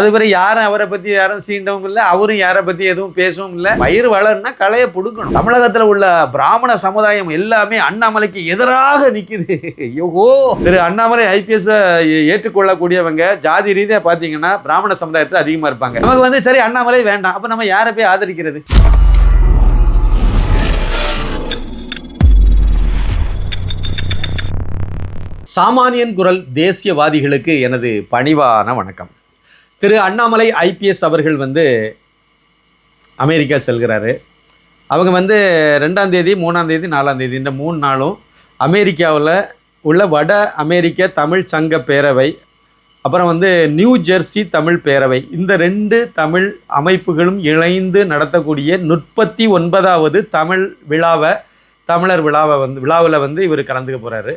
அதுவரை யாரும் அவரை பற்றி யாரும் சீண்டவும் இல்லை, அவரும் யாரை பற்றி எதுவும் பேசவும் இல்லை. வயிறு வளர்னா களையை பிடுக்கணும். தமிழகத்தில் உள்ள பிராமண சமுதாயம் எல்லாமே அண்ணாமலைக்கு எதிராக நிற்குது. ஐயோ, திரு அண்ணாமலை IPS ஏற்றுக்கொள்ளக்கூடியவங்க ஜாதி ரீதியாக பார்த்தீங்கன்னா பிராமண சமுதாயத்தில் அதிகமாக இருப்பாங்க. நமக்கு சரி அண்ணாமலை வேண்டாம், அப்போ நம்ம யாரை போய் ஆதரிக்கிறது? சாமானியன் குரல் தேசியவாதிகளுக்கு எனது பணிவான வணக்கம். திரு அண்ணாமலை IPS அவர்கள் அமெரிக்கா செல்கிறாரு. அவங்க 2ஆம் தேதி 3ஆம் தேதி 4ஆம் தேதி இந்த 3 நாளும் அமெரிக்காவில் உள்ள வட அமெரிக்க தமிழ் சங்க பேரவை, அப்புறம் நியூ ஜெர்சி தமிழ் பேரவை, இந்த 2 தமிழ் அமைப்புகளும் இணைந்து நடத்தக்கூடிய 39வது தமிழர் விழாவில் இவர் கலந்துக்க போகிறாரு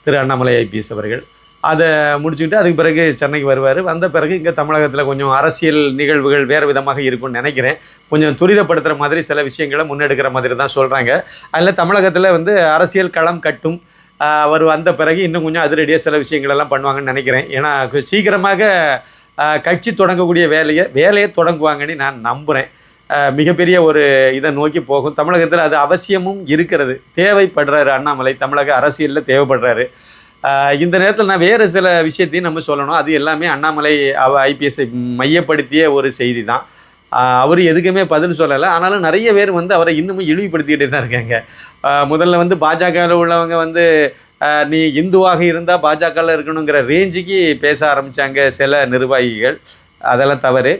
திரு அண்ணாமலை IPS அவர்கள். அதை முடிச்சுக்கிட்டு அதுக்கு பிறகு சென்னைக்கு வருவார். வந்த பிறகு இங்கே தமிழகத்தில் கொஞ்சம் அரசியல் நிகழ்வுகள் வேறு விதமாக இருக்கும்னு நினைக்கிறேன். கொஞ்சம் துரிதப்படுத்துகிற மாதிரி சில விஷயங்களை முன்னெடுக்கிற மாதிரி தான் சொல்கிறாங்க. அதில் தமிழகத்தில் அரசியல் களம் கட்டும். அவர் வந்த பிறகு இன்னும் கொஞ்சம் அதிரடியாக சில விஷயங்களெல்லாம் பண்ணுவாங்கன்னு நினைக்கிறேன். ஏன்னா சீக்கிரமாக கட்சி தொடங்கக்கூடிய வேலையை தொடங்குவாங்கன்னு நான் நம்புகிறேன். மிகப்பெரிய ஒரு இதை நோக்கி போகும். தமிழகத்தில் அது அவசியமும் இருக்கிறது. தேவைப்படுறாரு அண்ணாமலை, தமிழக அரசியலில் தேவைப்படுறாரு. இந்த நேரத்தில் நான் வேறு சில விஷயத்தையும் நம்ம சொல்லணும். அது எல்லாமே அண்ணாமலை IPSஐ மையப்படுத்திய ஒரு செய்தி தான். அவர் எதுக்குமே பதில் சொல்லலை. ஆனாலும் நிறைய பேர் அவரை இன்னமும் இழிவுபடுத்திக்கிட்டே தான் இருக்காங்க. முதல்ல பாஜகவில் உள்ளவங்க நீ இந்துவாக இருந்தால் பாஜகவில் இருக்கணுங்கிற ரேஞ்சுக்கு பேச ஆரம்பித்தாங்க சில நிர்வாகிகள். அதெல்லாம் தவறு.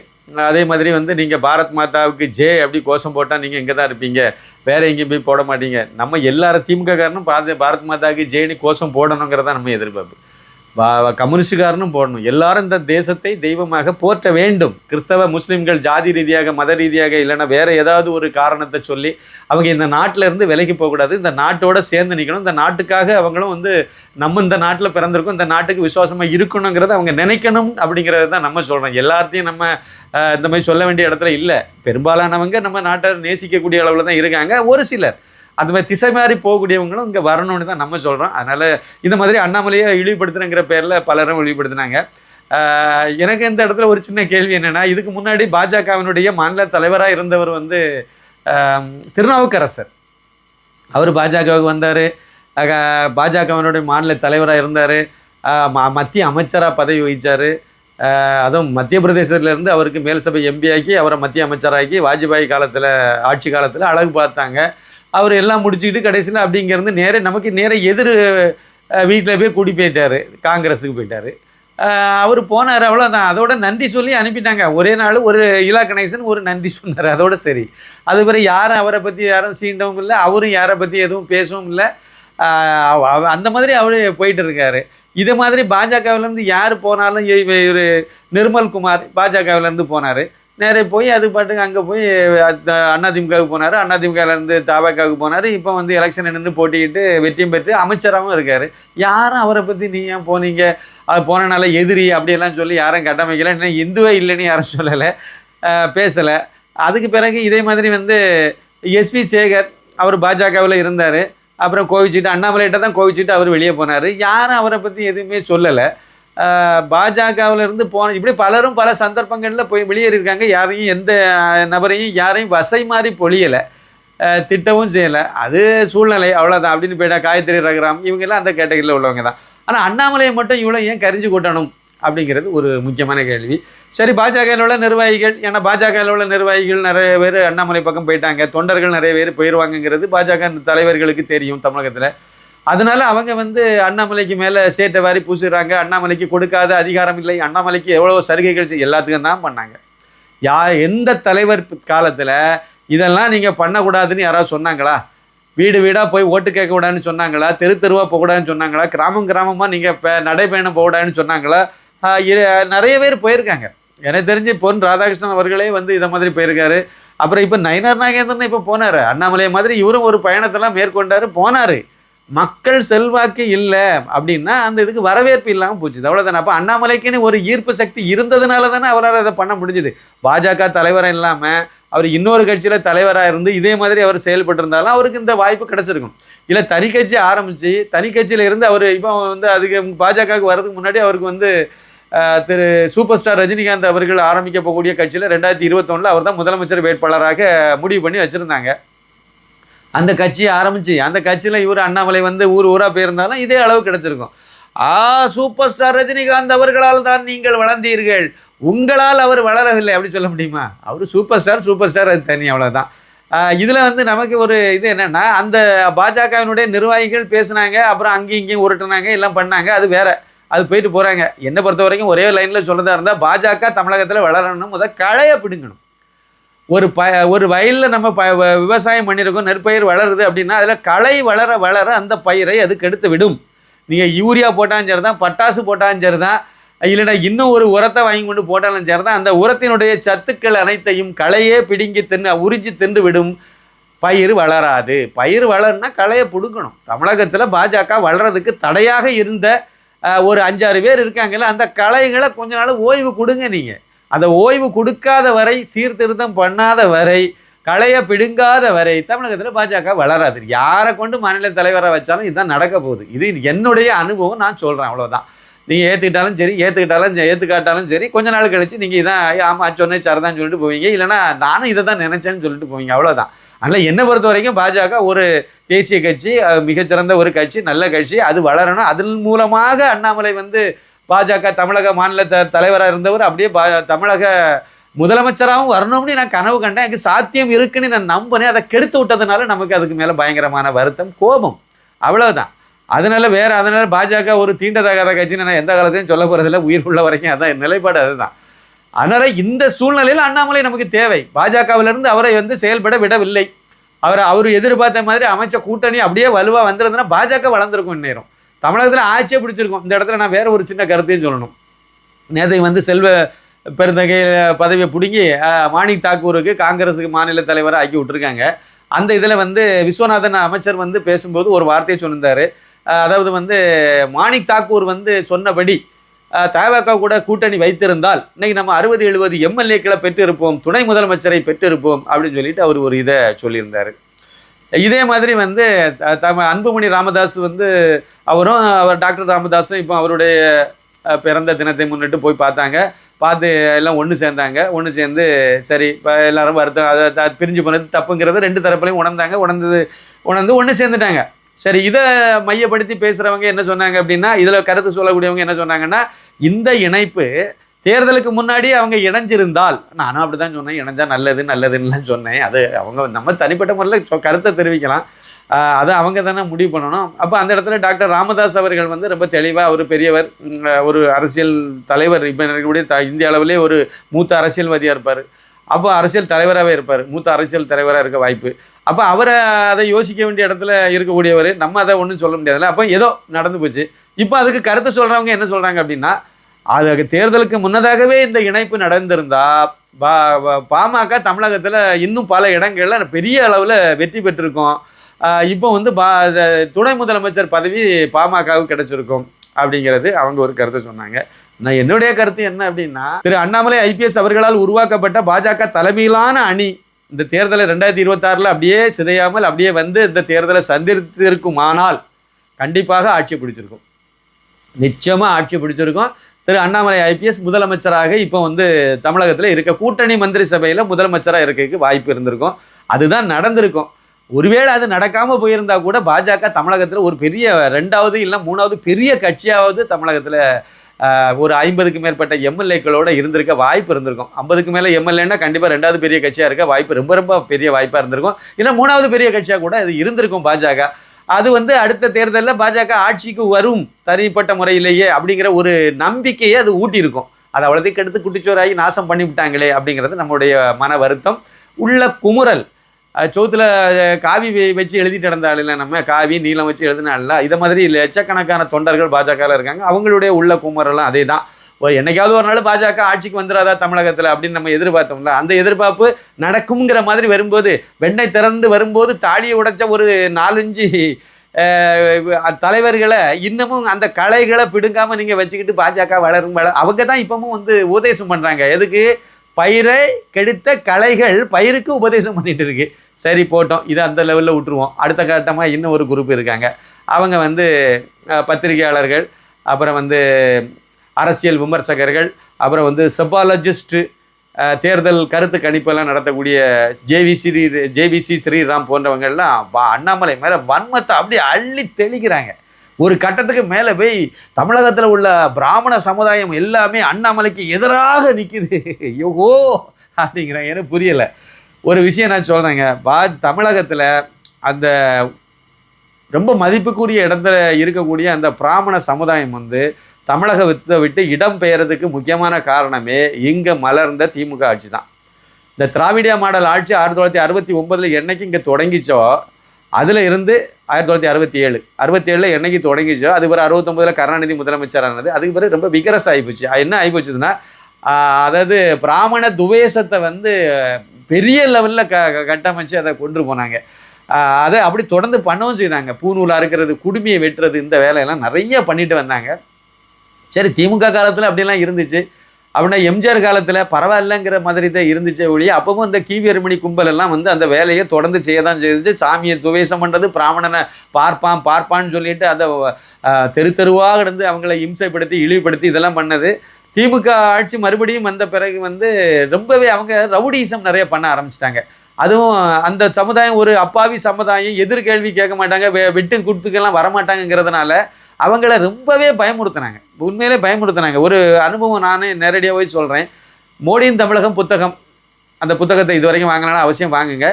அதே மாதிரி நீங்கள் பாரத் மாதாவுக்கு ஜே அப்படி கோஷம் போட்டால் நீங்கள் இங்கே தான் இருப்பீங்க, வேறு எங்கேயும் போய் போட மாட்டீங்க. நம்ம எல்லாரும் திமுககாரனும் பாரத் மாதாவுக்கு ஜேன்னு கோஷம் போடணுங்கிறதான் நம்ம எதிர்பார்ப்பு. கம்யூனிஸ்டுக்காரனும் போடணும். எல்லாரும் இந்த தேசத்தை தெய்வமாக போற்ற வேண்டும். கிறிஸ்தவ முஸ்லீம்கள் ஜாதி ரீதியாக மத ரீதியாக இல்லைன்னா வேறு ஏதாவது ஒரு காரணத்தை சொல்லி அவங்க இந்த நாட்டில் இருந்து விலைக்கு போகக்கூடாது. இந்த நாட்டோட சேர்ந்து நிற்கணும். இந்த நாட்டுக்காக அவங்களும் நம்ம இந்த நாட்டில் பிறந்திருக்கோம், இந்த நாட்டுக்கு விசுவாசமாக இருக்கணுங்கிறத அவங்க நினைக்கணும். அப்படிங்கிறது தான் நம்ம சொல்கிறோம். எல்லாத்தையும் நம்ம இந்த மாதிரி சொல்ல வேண்டிய இடத்துல இல்லை. பெரும்பாலானவங்க நம்ம நாட்டை நேசிக்கக்கூடிய அளவில் தான் இருக்காங்க. ஒரு சிலர் அந்த மாதிரி திசை மாதிரி போகக்கூடியவங்களும் இங்கே வரணும்னு தான் நம்ம சொல்கிறோம். அதனால் இந்த மாதிரி அண்ணாமலையை இழிவுபடுத்துகிற பேரில் பலரும் இழிவுபடுத்தினாங்க. எனக்கு இந்த இடத்துல ஒரு சின்ன கேள்வி என்னென்னா, இதுக்கு முன்னாடி பாஜகவினுடைய மாநில தலைவராக இருந்தவர் திருநாவுக்கரசர். அவர் பாஜகவுக்கு வந்தார், பாஜகவினுடைய மாநில தலைவராக இருந்தார், மத்திய அமைச்சராக பதவி வகித்தார். அதுவும் மத்திய பிரதேசத்துலேருந்து அவருக்கு மேல் சபை MP ஆக்கி அவரை மத்திய அமைச்சராக்கி வாஜ்பாய் காலத்தில் ஆட்சி காலத்தில் அழகு பார்த்தாங்க. அவர் எல்லாம் முடிச்சுக்கிட்டு கடைசியில் அப்படிங்கிறது நமக்கு எதிர் வீட்டில் போய் கூட்டி போயிட்டார், காங்கிரஸுக்கு போயிட்டார். அவர் போனார், அவ்வளோதான். அதோட நன்றி சொல்லி அனுப்பிட்டாங்க. ஒரே நாள் ஒரு இலா கணேசன் ஒரு நன்றி சொன்னார், அதோட சரி. அதுவரை யாரும் அவரை பற்றி யாரும் சீண்டவும் இல்லை, அவரும் யாரை பற்றி எதுவும் பேசவும் இல்லை. அந்த மாதிரி அவர் போயிட்டு இருக்கார். இதே மாதிரி பாஜகவிலேருந்து யார் போனாலும் இவர் நிர்மல்குமார் பாஜகவிலேருந்து போனார், நேரே போய் அது பாட்டுக்கு அங்கே போய் அதிமுகவுக்கு போனார், அதிமுகலேருந்து தபாவுக்கு போனார். இப்போ எலெக்ஷன் நின்று போட்டிக்கிட்டு வெற்றியும் பெற்று அமைச்சராகவும் இருக்கார். யாரும் அவரை பற்றி நீ ஏன் போனீங்க, அது போனனால எதிரி அப்படியெல்லாம் சொல்லி யாரும் கட்டமைக்கலை. இன்னும் இந்துவே இல்லைன்னு யாரும் சொல்லலை, பேசலை. அதுக்கு பிறகு இதே மாதிரி SP சேகர் அவர் பாஜகவில் இருந்தார். அப்புறம் கோவிச்சிட்டு அண்ணாமலைகிட்ட தான் கோவிச்சிட்டு அவர் வெளியே போனார். யாரும் அவரை பற்றி எதுவுமே சொல்லலை. பாஜகவிலிருந்து இப்படி பலரும் பல சந்தர்ப்பங்களில் போய் வெளியேறியிருக்காங்க. யாரையும் எந்த நபரையும் யாரையும் வசை மாதிரி பொழியலை, திட்டவும் செய்யலை. அது சூழ்நிலை, அவ்வளோதான் அப்படின்னு போயிட்டா. காயத்ரி ரகுராம் இவங்கெல்லாம் அந்த கேட்டகரியில் உள்ளவங்க தான். ஆனால் அண்ணாமலையை மட்டும் இவ்வளோ ஏன் கரிஞ்சு கூட்டணும் அப்படிங்கிறது ஒரு முக்கியமான கேள்வி. சரி, பாஜகவில் உள்ள நிர்வாகிகள், ஏன்னா பாஜகவில் உள்ள நிர்வாகிகள் நிறைய பேர் அண்ணாமலை பக்கம் போயிட்டாங்க, தொண்டர்கள் நிறைய பேர் போயிடுவாங்கங்கிறது பாஜக தலைவர்களுக்கு தெரியும் தமிழகத்தில். அதனால் அவங்க அண்ணாமலைக்கு மேலே சேட்டை வாரி பூசுகிறாங்க. அண்ணாமலைக்கு கொடுக்காத அதிகாரம் இல்லை, அண்ணாமலைக்கு எவ்வளோ சலுகைகள் எல்லாத்துக்கும் தான் பண்ணாங்க. எந்த தலைவர் காலத்தில் இதெல்லாம் நீங்கள் பண்ணக்கூடாதுன்னு யாராவது சொன்னாங்களா? வீடு வீடாக போய் ஓட்டு கேட்கக்கூடாதுன்னு சொன்னாங்களா? தெருவாக போகக்கூடாதுன்னு சொன்னாங்களா? கிராமமாக நீங்கள் நடைப்பயணம் போகக்கூடாதுன்னு சொன்னாங்களா? நிறைய பேர் போயிருக்காங்க. எனக்கு தெரிஞ்சு பொன் ராதாகிருஷ்ணன் அவர்களே இதை மாதிரி போயிருக்காரு. அப்புறம் இப்போ நயினார் நாகேந்திரன் இப்போ போனார். அண்ணாமலை மாதிரி இவரும் ஒரு பயணத்தெல்லாம் மேற்கொண்டார், போனார். மக்கள் செல்வாக்கு இல்லை அப்படின்னா அந்த இதுக்கு வரவேற்பு இல்லாமல் போச்சு, அவ்வளோதானே. அப்போ அண்ணாமலைக்குன்னு ஒரு ஈர்ப்பு சக்தி இருந்ததுனால தானே அவரால் அதை பண்ண முடிஞ்சுது. பாஜக தலைவராக இல்லாமல் அவர் இன்னொரு கட்சியில் தலைவராக இருந்து இதே மாதிரி அவர் செயல்பட்டிருந்தாலும் அவருக்கு இந்த வாய்ப்பு கிடச்சிருக்கும். இல்லை தனி கட்சி ஆரம்பித்து தனி கட்சியில் இருந்து அவர் இப்போ அதுக்கு பாஜகவுக்கு வர்றதுக்கு முன்னாடி அவருக்கு திரு சூப்பர் ஸ்டார் ரஜினிகாந்த் அவர்கள் ஆரம்பிக்க போகக்கூடிய கட்சியில் 2021 அவர் தான் முதலமைச்சர் வேட்பாளராக முடிவு பண்ணி வச்சுருந்தாங்க. அந்த கட்சியை ஆரம்பித்து அந்த கட்சியில் இவர் அண்ணாமலை வந்து ஊராக போயிருந்தாலும் இதே அளவு கிடச்சிருக்கும். சூப்பர் ஸ்டார் ரஜினிகாந்த் அவர்களால் தான் நீங்கள் வளர்ந்தீர்கள், உங்களால் அவர் வளரவில்லை அப்படி சொல்ல முடியுமா? அவர் சூப்பர் ஸ்டார் அது தனி, அவ்வளோதான். இதில் வந்து நமக்கு ஒரு இது என்னென்னா, அந்த பாஜகவினுடைய நிர்வாகிகள் பேசுனாங்க, அப்புறம் அங்கேயும் இங்கேயும் உருட்டுனாங்க, எல்லாம் பண்ணாங்க, அது வேறு, அது போயிட்டு போகிறாங்க. என்னை பொறுத்த வரைக்கும் ஒரே லைனில் சொல்கிறதா இருந்தால், பாஜக தமிழகத்தில் வளரணும், முதல் களையை பிடுங்கணும். ஒரு வயலில் நம்ம விவசாயம் பண்ணியிருக்கோம், நெற்பயிர் வளருது அப்படின்னா அதில் களை வளர அந்த பயிரை அது கெடுத்து விடும். நீங்கள் யூரியா போட்டாலும் சரி தான், பட்டாசு போட்டாலும் சரி தான், இல்லைனா இன்னும் ஒரு உரத்தை வாங்கி கொண்டு போட்டாலும் சரி தான், அந்த உரத்தினுடைய சத்துக்கள் அனைத்தையும் களையே பிடுங்கி உறிஞ்சி தின்று விடும். பயிர் வளராது. பயிர் வளருன்னா களையை பிடுங்கணும். தமிழகத்தில் பாஜக வளர்கிறதுக்கு தடையாக இருந்த ஒரு 5-6 பேர் இருக்காங்கல்ல, அந்த களைகளை கொஞ்ச நாள் ஓய்வு கொடுங்க. நீங்கள் அந்த ஓய்வு கொடுக்காத வரை, சீர்திருத்தம் பண்ணாத வரை, களையை பிடுங்காத வரை தமிழகத்தில் பாஜக வளராது. யாரை கொண்டு மாநில தலைவராக வச்சாலும் இதுதான் நடக்க போகுது. இது என்னுடைய அனுபவம், நான் சொல்கிறேன், அவ்வளோதான். நீங்கள் ஏற்றுக்காட்டாலும் சரி, கொஞ்ச நாள் கழித்து நீங்கள் இதான் ஆமாம் சொன்னேன் சரிதான் சொல்லிட்டு போவீங்க, இல்லைனா நானும் இதை தான் நினச்சேன்னு சொல்லிட்டு போவீங்க, அவ்வளோதான். அதனால் என்னை பொறுத்த வரைக்கும் பாஜக ஒரு தேசிய கட்சி, மிகச்சிறந்த ஒரு கட்சி, நல்ல கட்சி, அது வளரணும். அதன் மூலமாக அண்ணாமலை வந்து பாஜக தமிழக மாநில தலைவராக இருந்தவர் அப்படியே தமிழக முதலமைச்சராகவும் வரணும்னு நான் கனவு கண்டேன். எனக்கு சாத்தியம் இருக்குன்னு நான் நம்பினேன். அதை கெடுத்து விட்டதுனால நமக்கு அதுக்கு மேலே பயங்கரமான வருத்தம், கோபம், அவ்வளோதான். அதனால் பாஜக ஒரு தீண்டத்தகாத கட்சின்னு நான் எந்த காலத்தையும் சொல்ல போகிறதில்ல, உயிர் உள்ள வரைக்கும் அதான் நிலைப்பாடு, அதுதான். அதனால் இந்த சூழ்நிலையில் அண்ணாமலை நமக்கு தேவை. பாஜகவிலிருந்து அவரை வந்து செயல்பட விடவில்லை. அவர் எதிர்பார்த்த மாதிரி அமைச்ச கூட்டணி அப்படியே வலுவாக வந்துருந்ததுன்னா பாஜக வளர்ந்துருக்கும். இந்நேரம் தமிழகத்தில் ஆட்சியே பிடிச்சிருக்கும். இந்த இடத்துல நான் வேறு ஒரு சின்ன கருத்தையும் சொல்லணும். நேற்று வந்து செல்வ பெருந்தகை பதவியை பிடுங்கி மாணிக் தாக்கூருக்கு காங்கிரஸுக்கு மாநில தலைவரை ஆக்கி விட்டுருக்காங்க. அந்த இதில் வந்து விஸ்வநாதன் அமைச்சர் வந்து பேசும்போது ஒரு வார்த்தையை சொல்லியிருந்தார். அதாவது வந்து மாணிக் தாக்கூர் வந்து சொன்னபடி தவேக கூட கூட்டணி வைத்திருந்தால் இன்னைக்கு நம்ம 60-70 எம்எல்ஏக்களை பெற்றிருப்போம், துணை முதலமைச்சரை பெற்றிருப்போம் அப்படின்னு சொல்லிட்டு அவர் ஒரு இதை சொல்லியிருந்தார். இதே மாதிரி வந்து அன்புமணி ராமதாஸ் வந்து அவர் டாக்டர் ராமதாஸும் இப்போ அவருடைய பிறந்த தினத்தை முன்னிட்டு போய் பார்த்து எல்லாம் ஒன்று சேர்ந்து சரி இப்போ எல்லோரும் வருத்தம், அதை பிரிஞ்சு போனது தப்புங்கிறத 2 தரப்புலையும் உணர்ந்து ஒன்று சேர்ந்துட்டாங்க. சரி, இதை மையப்படுத்தி பேசுகிறவங்க என்ன சொன்னாங்க அப்படின்னா, இதில் கருத்து சொல்லக்கூடியவங்க என்ன சொன்னாங்கன்னா, இந்த இணைப்பு தேர்தலுக்கு முன்னாடி அவங்க இணைஞ்சிருந்தால், நானும் அப்படி தான் சொன்னேன், இணைஞ்சா நல்லதுன்னுலாம் சொன்னேன். அது அவங்க நம்ம தனிப்பட்ட முறையில் கருத்தை தெரிவிக்கலாம், அதை அவங்க தானே முடிவு பண்ணணும். அப்போ அந்த இடத்துல டாக்டர் ராமதாஸ் அவர்கள் வந்து ரொம்ப தெளிவாக, ஒரு பெரியவர், ஒரு அரசியல் தலைவர், இப்போ இருக்கக்கூடிய இந்திய அளவிலே ஒரு மூத்த அரசியல்வாதியாக இருப்பார், அப்போ அரசியல் தலைவராகவே இருப்பார், மூத்த அரசியல் தலைவராக இருக்க வாய்ப்பு. அப்போ அவரை அதை யோசிக்க வேண்டிய இடத்துல இருக்கக்கூடியவர், நம்ம அதை ஒன்றும் சொல்ல முடியாதுல்ல. அப்போ ஏதோ நடந்து போச்சு. இப்போ அதுக்கு கருத்து சொல்கிறவங்க என்ன சொல்கிறாங்க அப்படின்னா, அதுக்கு தேர்தலுக்கு முன்னதாகவே இந்த இணைப்பு நடந்திருந்தால் பாமக தமிழகத்தில் இன்னும் பல இடங்களில் பெரிய அளவில் வெற்றி பெற்றிருக்கோம். இப்போ வந்து துணை முதலமைச்சர் பதவி பாமகவுக்கு கிடைச்சிருக்கும் அப்படிங்கிறது அவங்க ஒரு கருத்தை சொன்னாங்க. நான் என்னுடைய கருத்து என்ன அப்படின்னா, திரு அண்ணாமலை IPS அவர்களால் உருவாக்கப்பட்ட பாஜக தலைமையிலான அணி இந்த தேர்தலை 2026 அப்படியே சிதையாமல் அப்படியே வந்து இந்த தேர்தலை சந்தித்திருக்குமானால் கண்டிப்பாக ஆட்சி பிடிச்சிருக்கும், நிச்சயமாக ஆட்சி பிடிச்சிருக்கும். திரு அண்ணாமலை IPS முதலமைச்சராக இப்போ வந்து தமிழகத்தில் இருக்க கூட்டணி மந்திரி சபையில் முதலமைச்சராக இருக்கிறதுக்கு வாய்ப்பு இருந்திருக்கும். அதுதான் நடந்திருக்கும். ஒருவேளை அது நடக்காமல் போயிருந்தால் கூட பாஜக தமிழகத்தில் ஒரு பெரிய 2வது இல்லை 3வது பெரிய கட்சியாவது தமிழகத்தில் ஒரு 50க்கு மேற்பட்ட எம்எல்ஏக்களோடு இருந்திருக்க வாய்ப்பு இருந்திருக்கும். 50க்கு மேலே எம்எல்ஏன்னா கண்டிப்பாக 2வது பெரிய கட்சியாக இருக்க வாய்ப்பு ரொம்ப பெரிய வாய்ப்பாக இருந்திருக்கும். இல்லை 3வது பெரிய கட்சியாக கூட அது இருந்திருக்கும் பாஜக. அது வந்து அடுத்த தேர்தலில் பாஜக ஆட்சிக்கு வரும் தனிப்பட்ட முறையிலேயே அப்படிங்கிற ஒரு நம்பிக்கையை அது ஊட்டியிருக்கும். அதை அவ்வளோதையும் கெடுத்து குட்டிச்சோராகி நாசம் பண்ணிவிட்டாங்களே அப்படிங்கிறது நம்முடைய மன வருத்தம், உள்ள குமுறல். சோத்தில் காவி வச்சு எழுதிட்டு நடந்தாள் இல்லை, நம்ம காவி நீளம் வச்சு எழுதினால இதை மாதிரி லட்சக்கணக்கான தொண்டர்கள் பாஜகவில் இருக்காங்க. அவங்களுடைய உள்ள குமுறலாம் அதே தான். என்னைக்காவது ஒரு நாள் பாஜக ஆட்சிக்கு வந்துடாதா தமிழகத்தில் அப்படின்னு நம்ம எதிர்பார்த்தோம்ல, அந்த எதிர்பார்ப்பு நடக்குங்கிற மாதிரி வரும்போது, வெண்ணெய் திறந்து வரும்போது தாலியை உடைச்ச ஒரு 4-5 தலைவர்களை இன்னமும் அந்த களைகளை பிடுங்காமல் நீங்கள் வச்சுக்கிட்டு பாஜக வளரும் அவங்க தான் இப்பவும் வந்து உபதேசம் பண்ணுறாங்க. எதுக்கு? பயிரை கெடுத்த களைகள் பயிருக்கு உபதேசம் பண்ணிட்டு இருக்கு. சரி போட்டோம், இதை அந்த லெவலில் விட்டுருவோம். அடுத்த கட்டமாக இன்னும் ஒரு குரூப் இருக்காங்க, அவங்க வந்து பத்திரிகையாளர்கள், அப்புறம் வந்து அரசியல் விமர்சகர்கள், அப்புறம் வந்து செபாலஜிஸ்ட்டு, தேர்தல் கருத்து கணிப்பெல்லாம் நடத்தக்கூடிய ஜேவிசி ஸ்ரீராம் போன்றவங்கள்லாம் அண்ணாமலை மேலே வன்மத்தை அப்படியே அள்ளி தெளிக்கிறாங்க. ஒரு கட்டத்துக்கு மேலே போய் தமிழகத்தில் உள்ள பிராமண சமுதாயம் எல்லாமே அண்ணாமலைக்கு எதிராக நிற்குது. ஐயோ அப்படிங்கிறாங்க. எனக்கு புரியலை. ஒரு விஷயம் நான் சொல்கிறேங்க. தமிழகத்தில் அந்த ரொம்ப மதிப்புக்குரிய இடத்துல இருக்கக்கூடிய அந்த பிராமண சமுதாயம் வந்து தமிழகத்தை விட்டு இடம் பெயர்றதுக்கு முக்கியமான காரணமே இங்கே மலர்ந்த திமுக ஆட்சி தான். இந்த திராவிடியா மாடல் ஆட்சி 1969 என்னைக்கு இங்கே தொடங்கிச்சோ, அதில் இருந்து 1967 என்னைக்கு தொடங்கிச்சோ, அது பிறகு 69 கருணாநிதி முதலமைச்சரானது. அதுக்கு பிறகு ரொம்ப விகரஸ் ஆகிப்போச்சு. என்ன ஆகிப்போச்சுதுன்னா, அதாவது பிராமண துவேஷத்தை வந்து பெரிய லெவலில் கட்டமைச்சு அதை கொண்டு போனாங்க. அதை அப்படி தொடர்ந்து பண்ணவும் செய்தாங்க. பூநூலாக இருக்கிறது, குடுமையை வெட்டுறது, இந்த வேலையெல்லாம் நிறைய பண்ணிட்டு வந்தாங்க. சரி, திமுக காலத்தில் அப்படிலாம் இருந்துச்சு. அப்படின்னா எம்ஜிஆர் காலத்தில் பரவாயில்லைங்கிற மாதிரி தான் இருந்துச்சு ஒழிய, அப்பவும் இந்த கீவியர்மணி கும்பல் எல்லாம் வந்து அந்த வேலையை தொடர்ந்து செய்ய தான் செய்துச்சு. சாமியை துவேஷம் பண்ணுறது, பிராமணனை பார்ப்பான்னு சொல்லிட்டு அதை தெருவாக இருந்து அவங்கள இம்சைப்படுத்தி இழிவுபடுத்தி இதெல்லாம் பண்ணது. திமுக ஆட்சி மறுபடியும் வந்த பிறகு வந்து ரொம்பவே அவங்க ரவுடிசம் நிறைய பண்ண ஆரம்பிச்சிட்டாங்க. அதுவும் அந்த சமுதாயம் ஒரு அப்பாவி சமுதாயம், எதிர்கேள்வி கேட்க மாட்டாங்க, விட்டு கொடுத்துக்கெல்லாம் வரமாட்டாங்கிறதுனால அவங்கள ரொம்பவே பயமுறுத்தினாங்க. உண்மையிலே பயமுறுத்தினாங்க. ஒரு அனுபவம் நானே நேரடியாக போய் சொல்கிறேன். மோடியின் தமிழகம் புத்தகம், அந்த புத்தகத்தை இது வரைக்கும் வாங்கினா அவசியம் வாங்குங்க.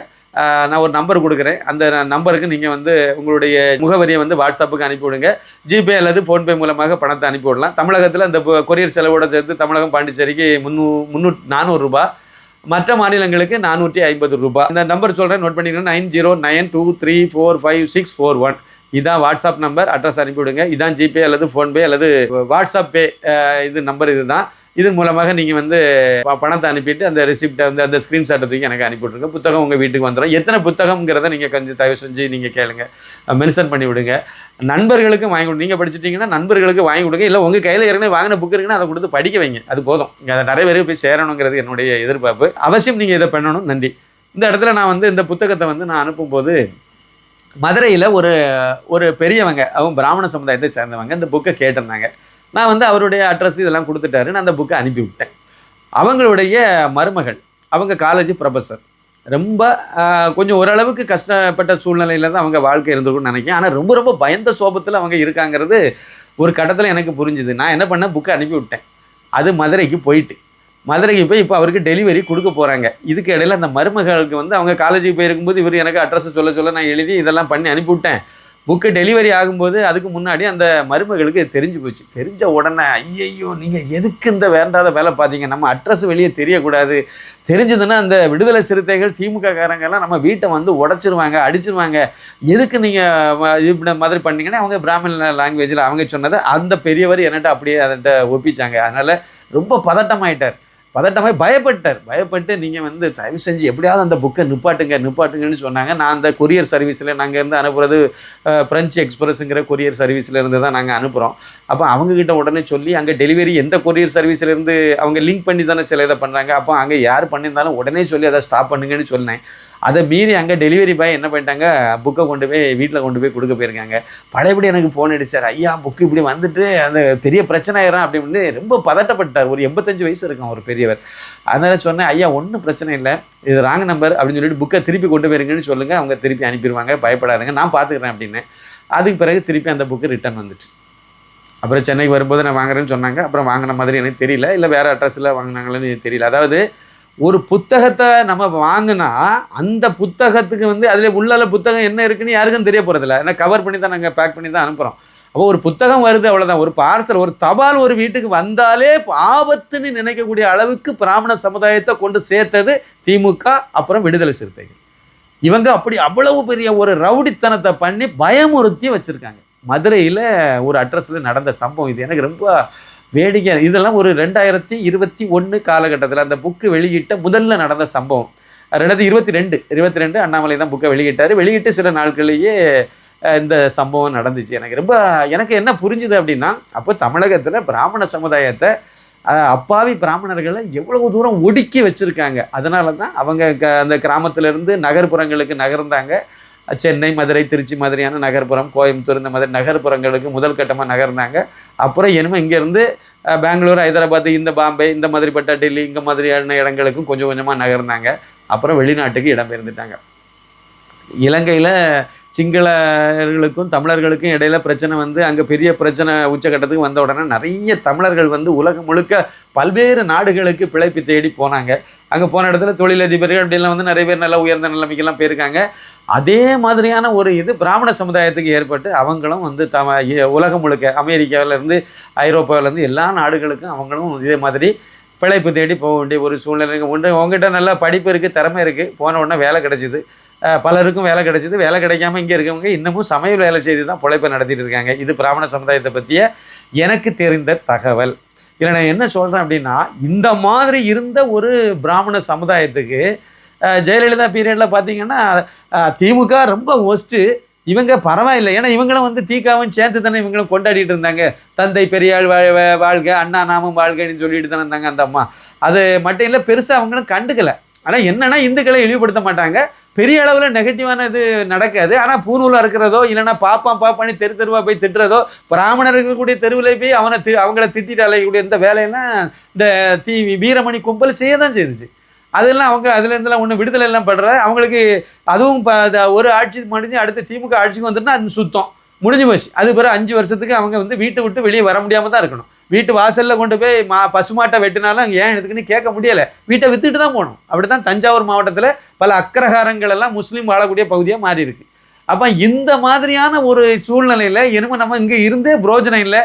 நான் ஒரு நம்பர் கொடுக்குறேன். அந்த நம்பருக்கு நீங்கள் வந்து உங்களுடைய முகவரியை வந்து வாட்ஸ்அப்புக்கு அனுப்பிவிடுங்க. ஜிபே அல்லது ஃபோன்பே மூலமாக பணத்தை அனுப்பிவிடலாம். தமிழகத்தில் அந்த கொரியர் செலவோடு சேர்த்து தமிழகம் பாண்டிச்சேரிக்கு 400 ரூபா, மற்ற மாநிலங்களுக்கு 450 ரூபா. இந்த நம்பர் சொல்கிறேன், நோட் பண்ணிக்கணும். 9092345641. இதுதான் வாட்ஸ்அப் நம்பர். அட்ரஸ் அனுப்பிவிடுங்க. இதுதான் ஜிபே அல்லது ஃபோன்பே அல்லது வாட்ஸ்அப் பே, இது நம்பர் இதுதான். இதன் மூலமாக நீங்கள் வந்து பணத்தை அனுப்பிட்டு அந்த ரிசிப்டை வந்து அந்த ஸ்க்ரீன்ஷாட்டை தூக்கி எனக்கு அனுப்பிவிட்ருங்க. புத்தகம் உங்கள் வீட்டுக்கு வந்துடும். எத்தனை புத்தகங்கிறத நீங்கள் கொஞ்சம் தயவு செஞ்சு நீங்கள் கேளுங்க, மென்ஷன் பண்ணி விடுங்க. நண்பர்களுக்கும் வாங்கி கொடுங்க. நீங்கள் படிச்சுட்டிங்கன்னா நண்பர்களுக்கு வாங்கி கொடுங்க. இல்லை உங்கள் கையில் ஏற்கனவே வாங்கின புக்கு இருக்குன்னா அதை கொடுத்து படிக்க வைங்க. அது போதும். அதை நிறைய பேருக்கு போய் சேரணுங்கிறது என்னுடைய எதிர்பார்ப்பு. அவசியம் நீங்கள் இதை பண்ணணும். நன்றி. இந்த இடத்துல நான் வந்து இந்த புத்தகத்தை வந்து நான் அனுப்பும்போது மதுரையில் ஒரு பெரியவங்க, அவங்க பிராமண சமுதாயத்தை சேர்ந்தவங்க, இந்த புக்கை கேட்டிருந்தாங்க. நான் வந்து அவருடைய அட்ரஸ் இதெல்லாம் கொடுத்துட்டாரு. நான் அந்த புக்கை அனுப்பி விட்டேன். அவங்களுடைய மருமகள், அவங்க காலேஜ் ப்ரொஃபஸர், ரொம்ப கொஞ்சம் ஓரளவுக்கு கஷ்டப்பட்ட சூழ்நிலையில் தான் அவங்க வாழ்க்கை இருந்திருக்குன்னு நினைக்கிறேன். ஆனால் ரொம்ப ரொம்ப பயந்த சோபத்தில் அவங்க இருக்காங்கிறது ஒரு கட்டத்தில் எனக்கு புரிஞ்சுது. நான் என்ன பண்ணேன், புக்கை அனுப்பி விட்டேன். அது மதுரைக்கு போய் இப்போ அவருக்கு டெலிவரி கொடுக்க போகிறாங்க. இதுக்கு இடையில் அந்த மருமகளுக்கு வந்து அவங்க காலேஜுக்கு போயிருக்கும்போது இவர் எனக்கு அட்ரஸ் சொல்ல நான் எழுதி இதெல்லாம் பண்ணி அனுப்பிவிட்டேன். புக்கு டெலிவரி ஆகும்போது அதுக்கு முன்னாடி அந்த மருமகளுக்கு தெரிஞ்சு போச்சு. தெரிஞ்ச உடனே, ஐயையோ நீங்கள் எதுக்கு இந்த வேண்டாத வேலை பார்த்தீங்க, நம்ம அட்ரஸ் வெளியே தெரியக்கூடாது, தெரிஞ்சதுன்னா அந்த விடுதலை சிறுத்தைகள் திமுக காரங்கெல்லாம் நம்ம வீட்டை வந்து உடச்சிருவாங்க, அடிச்சிருவாங்க, எதுக்கு நீங்கள் இப்படி மாதிரி பண்ணீங்கன்னா அவங்க பிராமின் லாங்குவேஜில் அவங்க சொன்னதை அந்த பெரியவர் என்கிட்ட அப்படியே அதன்ட்ட ஒப்பிச்சாங்க. அதனால் ரொம்ப பதட்டமாயிட்டார். பயப்பட்டு நீங்கள் வந்து தயவு செஞ்சு எப்படியாவது அந்த புக்கை நிப்பாட்டுங்கன்னு சொன்னாங்க. நான் அந்த கொரியர் சர்வீஸில் நாங்கள் இருந்து அனுப்புகிறது ஃப்ரெஞ்சு எக்ஸ்பிரஸுங்கிற கொரியர் சர்வீஸில் இருந்து தான் நாங்கள் அனுப்புகிறோம். அப்போ அவங்கக்கிட்ட உடனே சொல்லி அங்கே டெலிவரி எந்த கொரியர் சர்வீஸ்லேருந்து அவங்க லிங்க் பண்ணி தானே சில இதை பண்ணுறாங்க. அப்போ அங்கே யார் பண்ணியிருந்தாலும் உடனே சொல்லி அதை ஸ்டாப் பண்ணுங்கன்னு சொன்னேன். அதை மீறி அங்கே டெலிவரி பாய் என்ன பண்ணிட்டாங்க, புக்கை கொண்டு போய் வீட்டில் கொண்டு போய் கொடுக்க போயிருக்காங்க. பழையபடி எனக்கு ஃபோன் அடித்தார். ஐயா புக்கு இப்படி வந்துட்டு அந்த பெரிய பிரச்சனை ஆயிரும் அப்படின்னு ரொம்ப பதட்டப்பட்டார். ஒரு 85 வயசு இருக்கும் ஒரு பெரியவர். அதனால் சொன்னேன், ஐயா ஒன்றும் பிரச்சனை இல்லை, இது ராங் நம்பர் அப்படின்னு சொல்லிட்டு புக்கை திருப்பி கொண்டு போயிருங்கன்னு சொல்லுங்கள், அவங்க திருப்பி அனுப்பிடுவாங்க, பயப்படாதுங்க, நான் பார்த்துக்கிறேன் அப்படின்னு. அதுக்கு பிறகு திருப்பி அந்த புக்கு ரிட்டர்ன் வந்துச்சு. அப்புறம் சென்னைக்கு வரும்போது நான் வாங்குறேன்னு சொன்னாங்க. அப்புறம் வாங்கின மாதிரி எனக்கு தெரியல, இல்லை வேறு அட்ரஸில் வாங்கினாங்களேன்னு தெரியல. அதாவது ஒரு புத்தகத்தை நம்ம வாங்கினா அந்த புத்தகத்துக்கு வந்து அதில் உள்ள புத்தகம் என்ன இருக்குன்னு யாருக்கும் தெரிய போகிறதில்ல. ஏன்னா கவர் பண்ணி தான் நாங்கள் பேக் பண்ணி தான் அனுப்புகிறோம். அப்போ ஒரு புத்தகம் வருது, அவ்வளோதான். ஒரு பார்சல், ஒரு தபால் ஒரு வீட்டுக்கு வந்தாலே ஆபத்துன்னு நினைக்கக்கூடிய அளவுக்கு பிராமண சமுதாயத்தை கொண்டு சேர்த்தது திமுக, அப்புறம் விடுதலை சிறுத்தைகள். இவங்க அப்படி அவ்வளவு பெரிய ஒரு ரவுடித்தனத்தை பண்ணி பயமுறுத்தி வச்சுருக்காங்க. மதுரையில் ஒரு அட்ரஸில் நடந்த சம்பவம் இது. எனக்கு ரொம்ப வேடிக்கை. இதெல்லாம் ஒரு 2021 காலகட்டத்தில் அந்த புக்கு வெளியிட்ட முதல்ல நடந்த சம்பவம். 2022 அண்ணாமலை தான் புக்கை வெளியிட்டார். வெளியிட்டு சில நாட்களிலேயே இந்த சம்பவம் நடந்துச்சு. எனக்கு என்ன புரிஞ்சுது அப்படின்னா, அப்போ தமிழகத்தில் பிராமண சமுதாயத்தை, அப்பாவி பிராமணர்களை எவ்வளவு தூரம் ஒடுக்கி வச்சுருக்காங்க. அதனால தான் அவங்க அந்த கிராமத்திலேருந்து நகர்ப்புறங்களுக்கு நகர்ந்தாங்க. சென்னை, மதுரை, திருச்சி மாதிரியான நகர்ப்புறம், கோயம்புத்தூர் இந்த மாதிரி நகர்ப்புறங்களுக்கு முதல் கட்டமாக நகர்ந்தாங்க. அப்புறம் இனிமே இங்கேருந்து பெங்களூர், ஹைதராபாத், இந்த பாம்பே, இந்த மாதிரிப்பட்ட டெல்லி, இந்த மாதிரியான இடங்களுக்கும் கொஞ்சம் கொஞ்சமாக நகர்ந்தாங்க. அப்புறம் வெளிநாட்டுக்கு இடம்பெயர்ந்துட்டாங்க. இலங்கையில் சிங்களர்களுக்கும் தமிழர்களுக்கும் இடையில பிரச்சனை வந்து அங்கே பெரிய பிரச்சனை உச்சக்கட்டத்துக்கு வந்த உடனே நிறைய தமிழர்கள் வந்து உலகம் முழுக்க பல்வேறு நாடுகளுக்கு பிழைப்பு தேடி போனாங்க. அங்கே போன இடத்துல தொழிலதிபர்கள் அப்படிலாம் வந்து நிறைய பேர் நல்லா உயர்ந்த நிலைமைக்கெல்லாம் போயிருக்காங்க. அதே மாதிரியான ஒரு இது பிராமண சமுதாயத்துக்கு ஏற்பட்டு அவங்களும் வந்து உலகம் முழுக்க அமெரிக்காவிலேருந்து ஐரோப்பாவிலேருந்து எல்லா நாடுகளுக்கும் அவங்களும் இதே மாதிரி பிழைப்பு தேடி போக வேண்டிய ஒரு சூழ்நிலை. உங்ககிட்ட நல்லா படிப்பு இருக்குது, திறமை இருக்குது, போன உடனே வேலை கிடச்சிது. பலருக்கும் வேலை கிடைச்சிது. வேலை கிடைக்காம இங்கே இருக்கவங்க இன்னமும் சமையல் வேலை செய்து தான் பிழைப்பை நடத்திட்டு இருக்காங்க. இது பிராமண சமுதாயத்தை பற்றிய எனக்கு தெரிந்த தகவல். இல்லை நான் என்ன சொல்கிறேன் அப்படின்னா, இந்த மாதிரி இருந்த ஒரு பிராமண சமுதாயத்துக்கு ஜெயலலிதா பீரியடில் பார்த்திங்கன்னா திமுக ரொம்ப ஒஸ்ட்டு, இவங்க பரவாயில்லை. ஏன்னா இவங்களும் வந்து தீக்காவும் சேர்த்து தானே இவங்களும் கொண்டாடிட்டு இருந்தாங்க. தந்தை பெரியாள் வாழ்க, அண்ணா நாமும் வாழ்கன்னு சொல்லிட்டு தானே இருந்தாங்க அந்த அம்மா. அது மட்டும் இல்லை, பெருசாக அவங்களும் கண்டுக்கலை. ஆனால் என்னென்னா இந்துக்களை இழிவுபடுத்த மாட்டாங்க, பெரிய அளவில் நெகட்டிவான இது நடக்காது. ஆனால் பூநூலாக இருக்கிறதோ இல்லைன்னா பாப்பான்னு தெருவாக போய் திட்டுறதோ, பிராமணர் இருக்கக்கூடிய தெருவில் போய் அவங்கள திட்டிட்டு அலையக்கூடிய இந்த வேலையெல்லாம் இந்த வீரமணி கும்பல் செய்ய தான் செய்துச்சு. அதெல்லாம் அவங்க அதுலேருந்துலாம் ஒன்றும் விடுதலை எல்லாம் படுற அவங்களுக்கு. அதுவும் ஒரு ஆட்சி முடிஞ்சு அடுத்த திமுக ஆட்சிக்கு வந்துட்டுனா அது சுத்தம் முடிஞ்சு போச்சு. அது பிறகு 5 வருஷத்துக்கு அவங்க வந்து வீட்டை விட்டு வெளியே வர முடியாமல் தான் இருக்கணும். வீட்டு வாசலில் கொண்டு போய் பசுமாட்டை வெட்டினாலும் அங்கே ஏன் எடுத்துக்குன்னு கேட்க முடியலை, வீட்டை விற்றுட்டு தான் போகணும். அப்படி தான் தஞ்சாவூர் மாவட்டத்தில் பல அக்ரஹாரங்கள் எல்லாம் முஸ்லீம் வாழக்கூடிய பகுதியாக மாறி இருக்கு. அப்போ இந்த மாதிரியான ஒரு சூழ்நிலையில் இனிமேல் நம்ம இங்கே இருந்தே பிரோஜனம் இல்லை,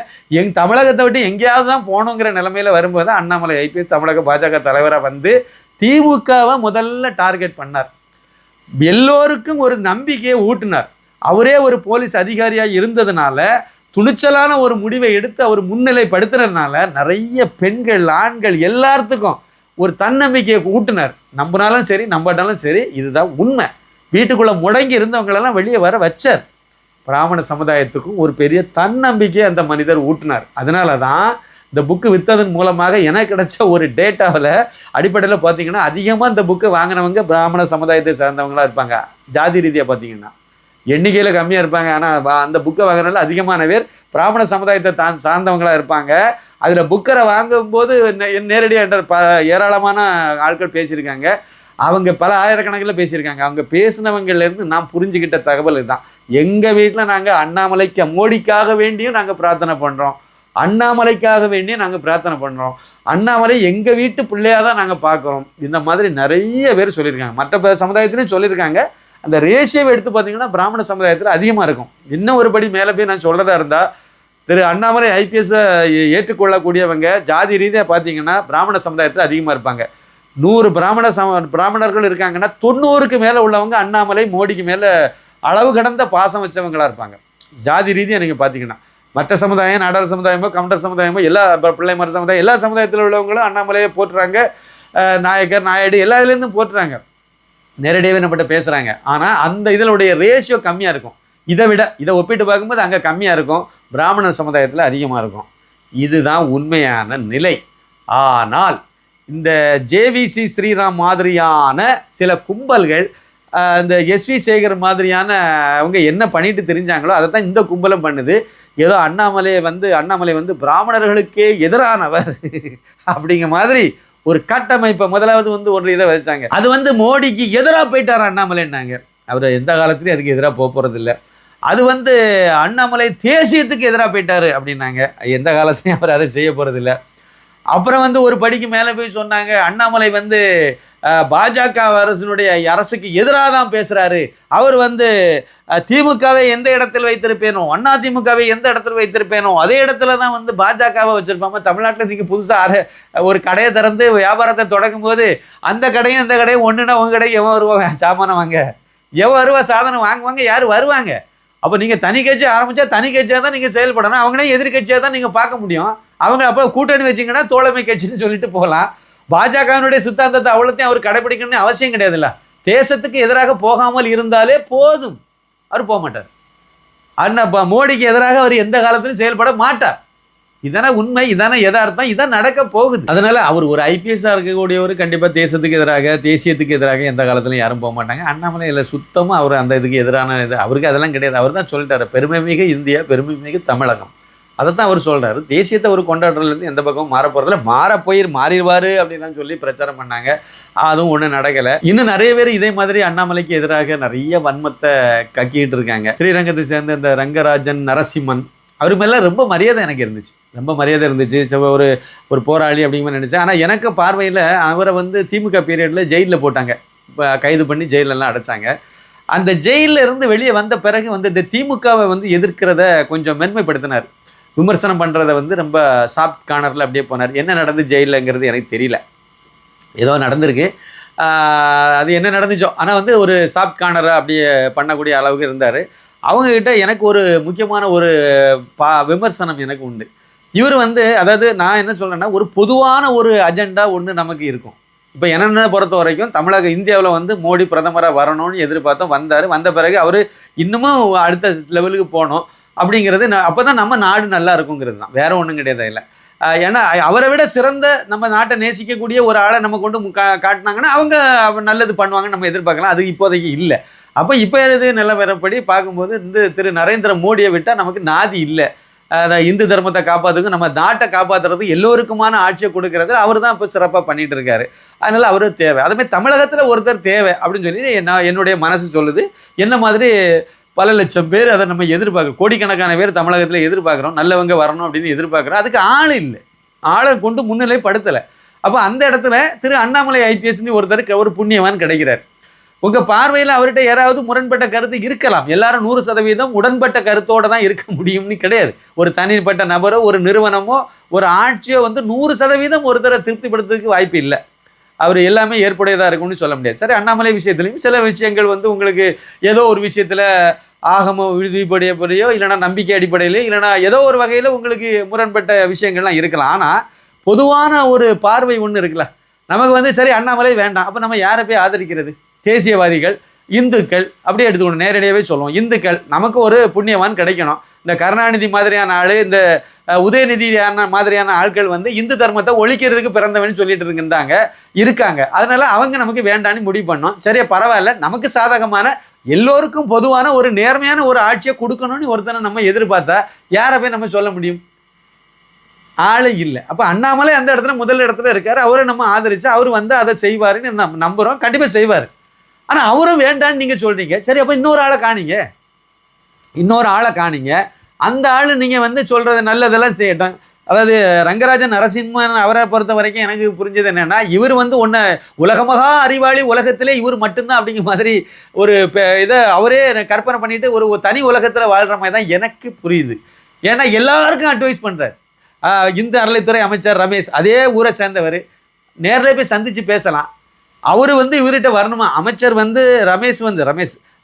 தமிழகத்தை விட்டு எங்கேயாவது தான் போகணுங்கிற நிலைமையில் வரும்போது அண்ணாமலை ஐபிஎஸ் தமிழக பாஜக தலைவராக வந்து திமுகவை முதல்ல டார்கெட் பண்ணார். எல்லோருக்கும் ஒரு நம்பிக்கையை ஊட்டினார். அவரே ஒரு போலீஸ் அதிகாரியாக இருந்ததுனால துணிச்சலான ஒரு முடிவை எடுத்து அவர் முன்னிலைப்படுத்துறதுனால நிறைய பெண்கள், ஆண்கள் எல்லாத்துக்கும் ஒரு தன்னம்பிக்கையை ஊட்டினார். நம்பினாலும் சரி நம்பாட்டாலும் சரி இதுதான் உண்மை. வீட்டுக்குள்ளே முடங்கி இருந்தவங்களெல்லாம் வெளியே வர வச்சார். பிராமண சமுதாயத்துக்கும் ஒரு பெரிய தன்னம்பிக்கையை அந்த மனிதர் ஊட்டினார். அதனால தான் இந்த புக்கு விற்றதன் மூலமாக எனக்கு கிடைச்ச ஒரு டேட்டாவில் அடிப்படையில் பார்த்தீங்கன்னா அதிகமாக இந்த புக்கை வாங்கினவங்க பிராமண சமுதாயத்தை சேர்ந்தவங்களாக இருப்பாங்க. ஜாதி ரீதியாக பார்த்தீங்கன்னா எண்ணிக்கையில் கம்மியாக இருப்பாங்க. ஆனால் அந்த புக்கை வாங்கினால அதிகமான பேர் பிராமண சமுதாயத்தை சார்ந்தவங்களாக இருப்பாங்க. அதில் புக்கரை வாங்கும்போது நேரடியாக ஏராளமான ஆட்கள் பேசியிருக்காங்க. அவங்க பல ஆயிரக்கணக்கில் பேசியிருக்காங்க. அவங்க பேசினவங்கலேருந்து நான் புரிஞ்சுக்கிட்ட தகவல் இதுதான். எங்கள் வீட்டில் நாங்கள் அண்ணாமலைக்கு மோடிக்காக வேண்டியும் நாங்கள் பிரார்த்தனை பண்ணுறோம், அண்ணாமலைக்காக வேண்டியும் நாங்கள் பிரார்த்தனை பண்ணுறோம், அண்ணாமலை எங்கள் வீட்டு பிள்ளையாக தான் நாங்கள் பார்க்குறோம். இந்த மாதிரி நிறைய பேர் சொல்லியிருக்காங்க. மற்ற சமுதாயத்துலேயும் சொல்லியிருக்காங்க. அந்த ரேஷியோவை எடுத்து பார்த்தீங்கன்னா பிராமண சமுதாயத்தில் அதிகமாக இருக்கும். இன்னும் ஒரு படி மேலே போய் நான் சொல்கிறதா இருந்தால், திரு அண்ணாமலை ஐபிஎஸ்ஸை ஏற்றுக்கொள்ளக்கூடியவங்க ஜாதி ரீதியாக பார்த்தீங்கன்னா பிராமண சமுதாயத்தில் அதிகமாக இருப்பாங்க. 100 பிராமணர்கள் இருக்காங்கன்னா 90க்கு மேலே உள்ளவங்க அண்ணாமலை மோடிக்கு மேலே அளவு கடந்த பாசம் வச்சவங்களாக இருப்பாங்க. ஜாதி ரீதியாக நீங்கள் பார்த்தீங்கன்னா மற்ற சமுதாயம், நாடார் சமுதாயமோ, கவுண்டர் சமுதாயமோ, எல்லா பிள்ளைமார் சமுதாயம், எல்லா சமுதாயத்தில் உள்ளவங்களும் அண்ணாமலையை போட்டுறாங்க. நாயக்கர், நாயுடு எல்லா இதுலேருந்தும் போட்டுறாங்க. நேரடியாகவே நம்மகிட்ட பேசுகிறாங்க. ஆனால் அந்த இதனுடைய ரேஷியோ கம்மியாக இருக்கும். இதை ஒப்பிட்டு பார்க்கும்போது அங்கே கம்மியாக இருக்கும், பிராமண சமுதாயத்தில் அதிகமாக இருக்கும். இதுதான் உண்மையான நிலை. ஆனால் இந்த ஜேவிசி ஸ்ரீராம் மாதிரியான சில கும்பல்கள், இந்த எஸ்வி சேகர் மாதிரியான அவங்க என்ன பண்ணிட்டு தெரிஞ்சாங்களோ அதை தான் இந்த கும்பலும் பண்ணுது. ஏதோ அண்ணாமலை வந்து பிராமணர்களுக்கே எதிரானவர் அப்படிங்கிற மாதிரி ஒரு கட்டமைப்பை முதலாவது வந்து ஒரு இதை வச்சாங்க. அது வந்து மோடிக்கு எதிராக போயிட்டார் அண்ணாமலைன்னாங்க. அவர் எந்த காலத்துலையும் அதுக்கு எதிராக போகிறது இல்லை. அது வந்து அண்ணாமலை தேசியத்துக்கு எதிராக போயிட்டார் அப்படின்னாங்க. எந்த காலத்துலையும் அவர் அதை செய்ய போகிறது இல்லை. அப்புறம் வந்து ஒரு படிக்கு மேலே போய் சொன்னாங்க, அண்ணாமலை வந்து பாஜக அரசுக்கு எதிராக தான் பேசுகிறாரு, அவர் வந்து திமுகவை எந்த இடத்தில் வைத்திருப்பேனோ, அண்ணா திமுகவை எந்த இடத்துல வைத்திருப்பேனோ அதே இடத்துல தான் வந்து பாஜகவை வச்சுருப்பாங்க. தமிழ்நாட்டில் நீங்கள் புதுசாக ஒரு கடையை திறந்து வியாபாரத்தை தொடங்கும் போது அந்த கடையும் இந்த கடையும் ஒன்றுனா உங்கள் கடை எவன் வருவாங்க சாமானம் வாங்க, எவன் வருவா சாதனம் வாங்குவாங்க, யார் வருவாங்க? அப்போ நீங்கள் தனி கட்சி ஆரம்பித்தா தனி கட்சியாக தான் நீங்கள் செயல்படணும். அவங்களே எதிர்கட்சியாக தான் நீங்கள் பார்க்க முடியும். அவங்க அப்போ கூட்டணி வச்சிங்கன்னா தோழமை கட்சின்னு சொல்லிட்டு போகலாம். பாஜகவினுடைய சித்தாந்தத்தை அவ்வளோத்தையும் அவர் கடைபிடிக்கணும்னு அவசியம் கிடையாதுல்ல. தேசத்துக்கு எதிராக போகாமல் இருந்தாலே போதும். அவர் போக மாட்டார். மோடிக்கு எதிராக அவர் எந்த காலத்திலும் செயல்பட மாட்டார். இதான உண்மை, இதான யதார்த்தம், இதான் நடக்க போகுது. அதனால அவர் ஒரு ஐபிஎஸ்ஸாக இருக்கக்கூடியவர் கண்டிப்பாக தேசத்துக்கு எதிராக, தேசியத்துக்கு எதிராக எந்த காலத்துலையும் யாரும் போக மாட்டாங்க. அண்ணாமலை இல்லை, சுத்தமாக அவர் அந்த இதுக்கு எதிரான இது அவருக்கு அதெல்லாம் கிடையாது. அவர் தான் சொல்லிட்டாரு, பெருமை மிகு இந்தியா, பெருமை மிகு தமிழகம். அதை தான் அவர் சொல்கிறாரு. தேசியத்தை அவர் கொண்டாடுறதுலேருந்து எந்த பக்கமும் மாற போகிறதில்ல. மாறிடுவார் அப்படின்லாம் சொல்லி பிரச்சாரம் பண்ணாங்க. அதுவும் ஒன்றும் நடக்கலை. இன்னும் நிறைய பேர் இதே மாதிரி அண்ணாமலைக்கு எதிராக நிறைய வன்மத்தை கக்கிட்டு இருக்காங்க. ஸ்ரீரங்கத்தை சேர்ந்த இந்த ரங்கராஜன் நரசிம்மன், அவர் மேலே ரொம்ப மரியாதை எனக்கு இருந்துச்சு, ரொம்ப மரியாதை இருந்துச்சு. ஒரு போராளி அப்படிங்கிற மாதிரி நினச்சேன். ஆனால் எனக்கு பார்வையில் அவரை வந்து திமுக பீரியடில் ஜெயிலில் போட்டாங்க, கைது பண்ணி ஜெயிலெல்லாம் அடைச்சாங்க. அந்த ஜெயிலில் இருந்து வெளியே வந்த பிறகு வந்து இந்த திமுகவை வந்து எதிர்க்கிறத கொஞ்சம் மென்மைப்படுத்தினார். விமர்சனம் பண்ணுறதை வந்து ரொம்ப சாஃப்ட் கார்னரில் அப்படியே போனார். என்ன நடந்து ஜெயிலுங்கிறது எனக்கு தெரியல, ஏதோ நடந்திருக்கு, அது என்ன நடந்துச்சோ. ஆனால் வந்து ஒரு சாஃப்ட் கார்னரை அப்படியே பண்ணக்கூடிய அளவுக்கு இருந்தார். அவங்கக்கிட்ட எனக்கு ஒரு முக்கியமான ஒரு விமர்சனம் எனக்கு உண்டு. இவர் வந்து, அதாவது நான் என்ன சொல்கிறேன்னா, ஒரு பொதுவான ஒரு அஜெண்டா ஒன்று நமக்கு இருக்கும். இப்போ என்னென்ன பொறுத்த வரைக்கும் இந்தியாவில் வந்து மோடி பிரதமராக வரணும்னு எதிர்பார்த்தோம், வந்த பிறகு அவர் இன்னமும் அடுத்த லெவலுக்கு போகணும் அப்படிங்கிறது, அப்போ தான் நம்ம நாடு நல்லா இருக்குங்கிறது தான், வேற ஒன்றும் கிடையாது இல்லை. ஏன்னா அவரை விட சிறந்த நம்ம நாட்டை நேசிக்கக்கூடிய ஒரு ஆளை நம்ம கொண்டு காட்டினாங்கன்னா அவங்க நல்லது பண்ணுவாங்கன்னு நம்ம எதிர்பார்க்கலாம். அது இப்போதைக்கு இல்லை. அப்போ இப்போ இது நிலவரப்படி பார்க்கும்போது இந்த திரு நரேந்திர மோடியை விட்டால் நமக்கு நாதி இல்லை. இந்து தர்மத்தை காப்பாற்றுக்கு, நம்ம நாட்டை காப்பாற்றுறது, எல்லோருக்குமான ஆட்சியை கொடுக்கறது அவர் தான் இப்போ சிறப்பாக பண்ணிகிட்டு இருக்காரு. அதனால் அவர் தேவை. அதுமாதிரி தமிழகத்தில் ஒருத்தர் தேவை அப்படின்னு சொல்லி என்னுடைய மனசு சொல்லுது. என்ன மாதிரி பல லட்சம் பேர் அதை நம்ம எதிர்பார்க்குறோம், கோடிக்கணக்கான பேர் தமிழகத்தில் எதிர்பார்க்குறோம், நல்லவங்க வரணும் அப்படின்னு எதிர்பார்க்குறோம். அதுக்கு ஆள் இல்லை, ஆளை கொண்டு முன்னிலைப்படுத்தலை. அப்போ அந்த இடத்துல திரு அண்ணாமலை ஐபிஎஸ்னு ஒருத்தருக்கு ஒரு புண்ணியவான் கிடைக்கிறார். உங்கள் பார்வையில் அவர்கிட்ட யாராவது முரண்பட்ட கருத்து இருக்கலாம். எல்லாரும் 100% உடன்பட்ட கருத்தோடு தான் இருக்க முடியும்னு கிடையாது. ஒரு தனிப்பட்ட நபரோ ஒரு நிறுவனமோ ஒரு ஆட்சியோ வந்து 100% ஒருத்தரை திருப்திப்படுத்துறதுக்கு வாய்ப்பு இல்லை. அவர் எல்லாமே ஏற்புடையதாக இருக்கும்னு சொல்ல முடியாது. சரி, அண்ணாமலை விஷயத்துலையும் சில விஷயங்கள் வந்து உங்களுக்கு ஏதோ ஒரு விஷயத்தில் ஆகமோ விதிப்படையப்படியோ இல்லைனா நம்பிக்கை அடிப்படையிலையோ இல்லைனா ஏதோ ஒரு வகையில் உங்களுக்கு முரண்பட்ட விஷயங்கள்லாம் இருக்கலாம். ஆனால் பொதுவான ஒரு பார்வை ஒன்று இருக்குல்ல, நமக்கு வந்து சரி அண்ணாமலை வேண்டாம், அப்போ நம்ம யாரை போய் ஆதரிக்கிறது? தேசியவாதிகள், இந்துக்கள், அப்படியே எடுத்துக்கணும், நேரடியாகவே சொல்லுவோம். இந்துக்கள், நமக்கு ஒரு புண்ணியவான் கிடைக்கணும். இந்த கருணாநிதி மாதிரியான ஆள், இந்த உதயநிதியான மாதிரியான ஆட்கள் வந்து இந்து தர்மத்தை ஒழிக்கிறதுக்கு பிறந்தவன்னு சொல்லிட்டு இருக்காங்க. அதனால அவங்க நமக்கு வேண்டான்னு முடிவு பண்ணோம். சரியா, பரவாயில்ல, நமக்கு சாதகமான எல்லோருக்கும் பொதுவான ஒரு நேர்மையான ஒரு ஆட்சியை கொடுக்கணும்னு ஒருத்தனை நம்ம எதிர்பார்த்தா யாரை போய் நம்ம சொல்ல முடியும்? ஆளு இல்லை. அப்போ அண்ணாமலை அந்த இடத்துல முதல் இடத்துல இருக்கார். அவரை நம்ம ஆதரிச்சு அவர் வந்து அதை செய்வாருன்னு நம்ம நம்புகிறோம். கண்டிப்பாக செய்வார். ஆனால் அவரும் வேண்டான்னு நீங்கள் சொல்கிறீங்க. சரி, அப்போ இன்னொரு ஆளை காணிங்க. அந்த ஆள் நீங்கள் வந்து சொல்கிறது நல்லதெல்லாம் செய்யட்டும். அதாவது ரங்கராஜன் நரசிம்மன் அவரை பொறுத்த வரைக்கும் எனக்கு புரிஞ்சது என்னென்னா, இவர் வந்து உலகமகா அறிவாளி, உலகத்திலே இவர் மட்டும்தான் அப்படிங்கிற மாதிரி ஒரு இதை அவரே கற்பனை பண்ணிட்டு ஒரு தனி உலகத்தில் வாழ்கிற மாதிரி தான் எனக்கு புரியுது. ஏன்னா எல்லாருக்கும் அட்வைஸ் பண்ணுறார். இந்து அறநிலைத்துறை அமைச்சர் ரமேஷ், அதே ஊரை சேர்ந்தவர், நேரில் போய் சந்தித்து பேசலாம். அவர் வந்து இவர்கிட்ட வரணுமா? அமைச்சர் வந்து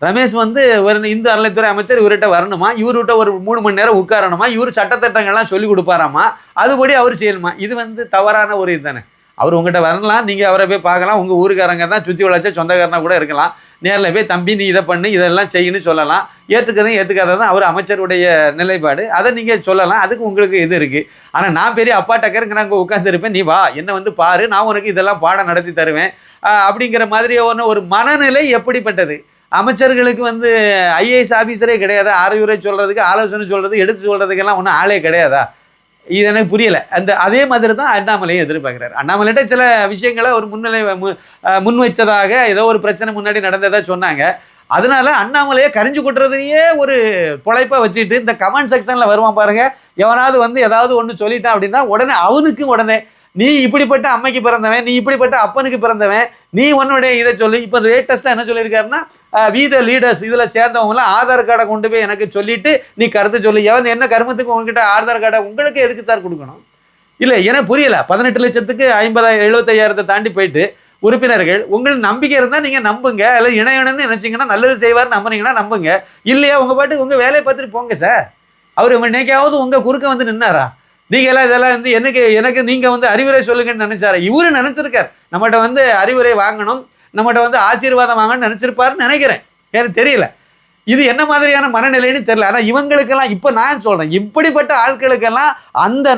ரமேஷ் வந்து ஒரு இந்து அறநிலைத்துறை அமைச்சர் இவர்கிட்ட வரணுமா? இவர்கிட்ட ஒரு 3 மணி நேரம் உட்காரணுமா? இவர் சட்டத்திட்டங்கள்லாம் சொல்லி கொடுப்பாராமா? அதுபடி அவர் செய்யணுமா? இது வந்து தவறான ஒரு இது தானே. அவர் உங்கள்கிட்ட வரலாம், நீங்கள் அவரை போய் பார்க்கலாம். உங்கள் ஊருக்காரங்க தான், சுற்றி வளைச்ச சொந்தக்காரனாக கூட இருக்கலாம். நேரில் போய் தம்பி நீ இதை பண்ணு, இதெல்லாம் செய்யணும்னு சொல்லலாம். ஏற்றுக்காதான் அவர் அமைச்சருடைய நிலைப்பாடு. அதை நீங்கள் சொல்லலாம், அதுக்கு உங்களுக்கு இது இருக்குது. ஆனால் நான் பெரிய அப்பா டக்கருக்கு நான் உட்காந்துருப்பேன், நீ வா என்ன வந்து பாரு, நான் உனக்கு இதெல்லாம் பாடம் நடத்தி தருவேன் அப்படிங்கிற மாதிரி ஒரு மனநிலை எப்படிப்பட்டது? அமைச்சர்களுக்கு வந்து ஐஏஎஸ் ஆஃபீஸரே கிடையாது, அறிவுரை சொல்கிறதுக்கு, ஆலோசனை சொல்கிறது, எடுத்து சொல்கிறதுக்கெல்லாம் ஒன்றும் ஆளே கிடையாதா? இது எனக்கு புரியலை. அதே மாதிரி தான் அண்ணாமலையும் எதிர்பார்க்குறாரு. அண்ணாமலைகிட்ட சில விஷயங்களை ஒரு முன் வச்சதாக ஏதோ ஒரு பிரச்சனை முன்னாடி நடந்ததாக சொன்னாங்க. அதனால அண்ணாமலையை கரிஞ்சு கொட்டுறதுலேயே ஒரு பொழைப்பை வச்சுட்டு இந்த கமெண்ட் செக்ஷனில் வருவான் பாருங்கள், எவனாவது வந்து ஏதாவது ஒன்று சொல்லிட்டான் அப்படின்னா உடனே நீ இப்படிப்பட்ட அம்மைக்கு பிறந்தவன், நீ இப்படிப்பட்ட அப்பனுக்கு பிறந்தவன், நீ உன்னுடைய இதை சொல்லி. இப்போ லேட்டஸ்ட்டாக என்ன சொல்லியிருக்காருன்னா, வி த லீடர்ஸ் இதில் சேர்ந்தவங்களாம் ஆதார் கார்டை கொண்டு போய் எனக்கு சொல்லிவிட்டு நீ கருத்து சொல்லி, எவன் என்ன கருமத்துக்கு உங்ககிட்ட ஆதார் கார்டை உங்களுக்கு எதுக்கு சார் கொடுக்கணும்? இல்லை, எனக்கு புரியலை. 18 லட்சத்துக்கு 75,000 தாண்டி போயிட்டு உறுப்பினர்கள், உங்களுக்கு நம்பிக்கை இருந்தால் நீங்கள் நம்புங்க, இல்லை இணையணும்னு நினச்சிங்கன்னா நல்லது செய்வார் நம்புனீங்கன்னா நம்புங்க. இல்லையா உங்கள் பாட்டுக்கு உங்கள் வேலையை பார்த்துட்டு போங்க சார். அவர் இன்னைக்காவது உங்கள் குறுக்க வந்து நின்னாரா? நீங்கள் எல்லாம் இதெல்லாம் வந்து எனக்கு நீங்கள் வந்து அறிவுரை சொல்லுங்கன்னு நினச்சாரு? இவரு நினச்சிருக்கார் நம்மகிட்ட வந்து அறிவுரை வாங்கணும், நம்மகிட்ட வந்து ஆசீர்வாதம் வாங்கணும்னு நினச்சிருப்பாருன்னு நினைக்கிறேன். எனக்கு தெரியல. இது என்ன மாதிரியான மனநிலைன்னு தெரியல. ஆனால் இவங்களுக்கெல்லாம் இப்போ நான் சொல்கிறேன், இப்படிப்பட்ட ஆட்களுக்கெல்லாம்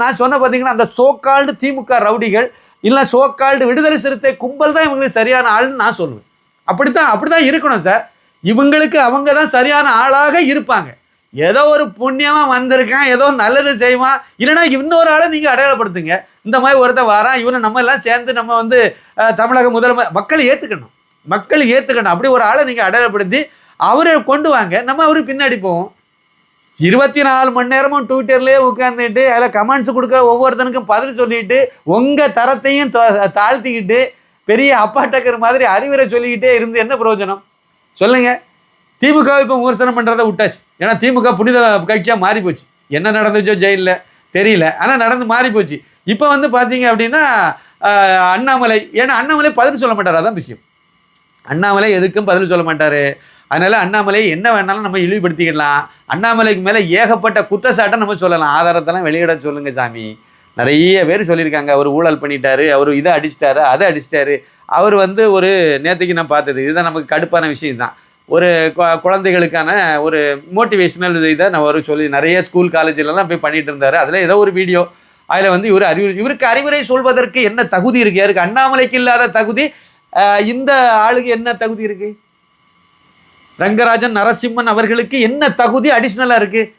நான் சொன்ன பார்த்தீங்கன்னா அந்த சோக்கால்டு திமுக ரவுடிகள் இல்லை சோக்கால்டு விடுதலை சிறுத்தை கும்பல் தான் இவங்களுக்கு சரியான ஆள்னு நான் சொல்லுவேன். அப்படித்தான் இருக்கணும் சார். இவங்களுக்கு அவங்க தான் சரியான ஆளாக இருப்பாங்க. ஏதோ ஒரு புண்ணியமாக வந்திருக்கான், ஏதோ நல்லது செய்வான், இல்லைனா இன்னொரு ஆளை நீங்கள் அடையாளப்படுத்துங்க. இந்த மாதிரி ஒருத்தர் வாரான், இவனை நம்ம எல்லாம் சேர்ந்து நம்ம வந்து தமிழக மக்கள் ஏற்றுக்கணும். அப்படி ஒரு ஆளை நீங்கள் அடையாளப்படுத்தி அவரை கொண்டு வாங்க, நம்ம அவருக்கு பின்னாடி போவோம். 24 மணி நேரமும் ட்விட்டர்லேயே உட்காந்துட்டு அதில் கமெண்ட்ஸ் கொடுக்குற ஒவ்வொருத்தனுக்கும் பதில் சொல்லிட்டு உங்கள் தரத்தையும் தாழ்த்திக்கிட்டு பெரிய அப்பாட்டக்கர் மாதிரி அறிவுரை சொல்லிக்கிட்டே இருந்து என்ன பிரயோஜனம் சொல்லுங்க? திமுக இப்போ விமர்சனம் பண்ணுறதை விட்டாச்சு. ஏன்னா திமுக புனித கட்சியாக மாறி போச்சு. என்ன நடந்துச்சோ ஜெயிலில் தெரியல, ஆனால் நடந்து மாறி போச்சு. இப்போ வந்து பார்த்தீங்க அப்படின்னா அண்ணாமலை, ஏன்னா அண்ணாமலை பதில் சொல்ல மாட்டார், அதான் விஷயம். அண்ணாமலை எதுக்கும் பதில் சொல்ல மாட்டார். அதனால் அண்ணாமலை என்ன வேணாலும் நம்ம இழிவுபடுத்திக்கலாம். அண்ணாமலைக்கு மேலே ஏகப்பட்ட குற்றச்சாட்டை நம்ம சொல்லலாம். ஆதாரத்தெல்லாம் வெளியிட சொல்லுங்க சாமி. நிறைய பேர் சொல்லியிருக்காங்க, அவர் ஊழல் பண்ணிட்டாரு, அவர் இதை அடிச்சிட்டாரு, அதை அடிச்சிட்டாரு. அவர் வந்து ஒரு நேற்றுக்கு நான் பார்த்தது இதுதான் நமக்கு கடுப்பான விஷயம் தான். ஒரு குழந்தைகளுக்கான ஒரு மோட்டிவேஷனல் இதை நான் ஒரு சொல்லி நிறைய ஸ்கூல் காலேஜிலலாம் போய் பண்ணிட்டு இருந்தார். அதில் ஏதோ ஒரு வீடியோ, அதில் வந்து இவருக்கு அறிவுரை சொல்வதற்கு என்ன தகுதி இருக்குது? யாருக்கு? அண்ணாமலைக்கு இல்லாத தகுதி இந்த ஆளுக்கு என்ன தகுதி இருக்குது? ரங்கராஜன் நரசிம்மன் அவர்களுக்கு என்ன தகுதி அடிஷ்னலாக இருக்குது?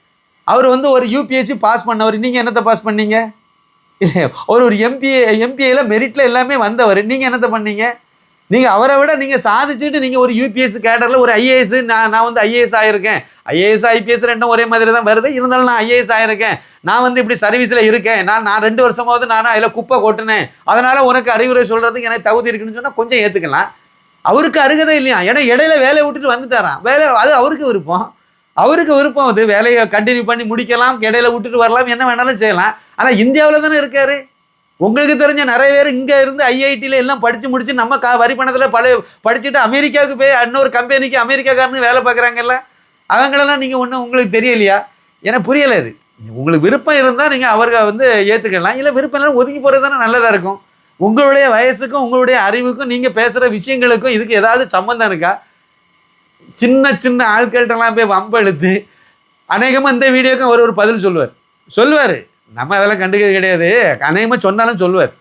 அவர் வந்து ஒரு யூபிஎஸ்சி பாஸ் பண்ணவர், நீங்கள் என்னத்தை பாஸ் பண்ணீங்க? ஒரு எம்பிஏல மெரிட்டில் எல்லாமே வந்தவர், நீங்கள் என்னத்தை பண்ணீங்க? நீங்கள் அவரை விட நீங்கள் சாதிச்சுட்டு நீங்கள் ஒரு யூபிஎஸ் கேடரில் ஒரு ஐஏஎஸ், நான் வந்து ஐஏஎஸ் ஆகிருக்கேன், ஐஏஎஸ் ஐபிஎஸ் ரெண்டும் ஒரே மாதிரி தான் வருது, இருந்தாலும் நான் ஐஏஎஸ் ஆகிருக்கேன், நான் வந்து இப்படி சர்வீஸில் இருக்கேன், நான் 2 வருஷமாவது நானும் அதில் குப்பை கொட்டினேன், அதனால் உனக்கு அறிவுரை சொல்கிறதுக்கு எனக்கு தகுதி இருக்குன்னு சொன்னால் கொஞ்சம் ஏற்றுக்கலாம். அவருக்கு அருகதை இல்லையா? ஏன்னா இடையில வேலையை விட்டுட்டு வந்துட்டாராம். அது அவருக்கு விருப்பம் அது வேலையை கண்டினியூ பண்ணி முடிக்கலாம், இடையில விட்டுட்டு வரலாம், என்ன வேணாலும் செய்யலாம். ஆனால் இந்தியாவில் தானே இருக்காரு. உங்களுக்கு தெரிஞ்ச நிறைய பேர் இங்கே இருந்து ஐஐடியில் எல்லாம் படித்து முடிச்சு நம்ம வரி பணத்தில் படிச்சுட்டு அமெரிக்காவுக்கு போய் இன்னொரு கம்பெனிக்கு அமெரிக்காக்காரனு வேலை பார்க்குறாங்கல்ல, அவங்களெல்லாம் நீங்கள் ஒன்றும் உங்களுக்கு தெரியலையா? ஏன்னா புரியலை. இது உங்களுக்கு விருப்பம் இருந்தால் நீங்கள் அவர்கள் வந்து ஏற்றுக்கலாம், இல்லை விருப்பம் இல்லைன்னா ஒதுங்கி போகிறது தானே நல்லதாக இருக்கும். உங்களுடைய வயசுக்கும் உங்களுடைய அறிவுக்கும் நீங்கள் பேசுகிற விஷயங்களுக்கும் இதுக்கு ஏதாவது சம்மந்தம் இருக்கா? சின்ன ஆட்கள்கிட்டலாம் போய் வம்பெழுத்து அநேகமாக இந்த வீடியோக்கும் ஒரு பதில் சொல்லுவார். நம்ம அதெல்லாம் கண்டுக்கிறது கிடையாது. அநேகமாக சொன்னாலும் சொல்லுவார்.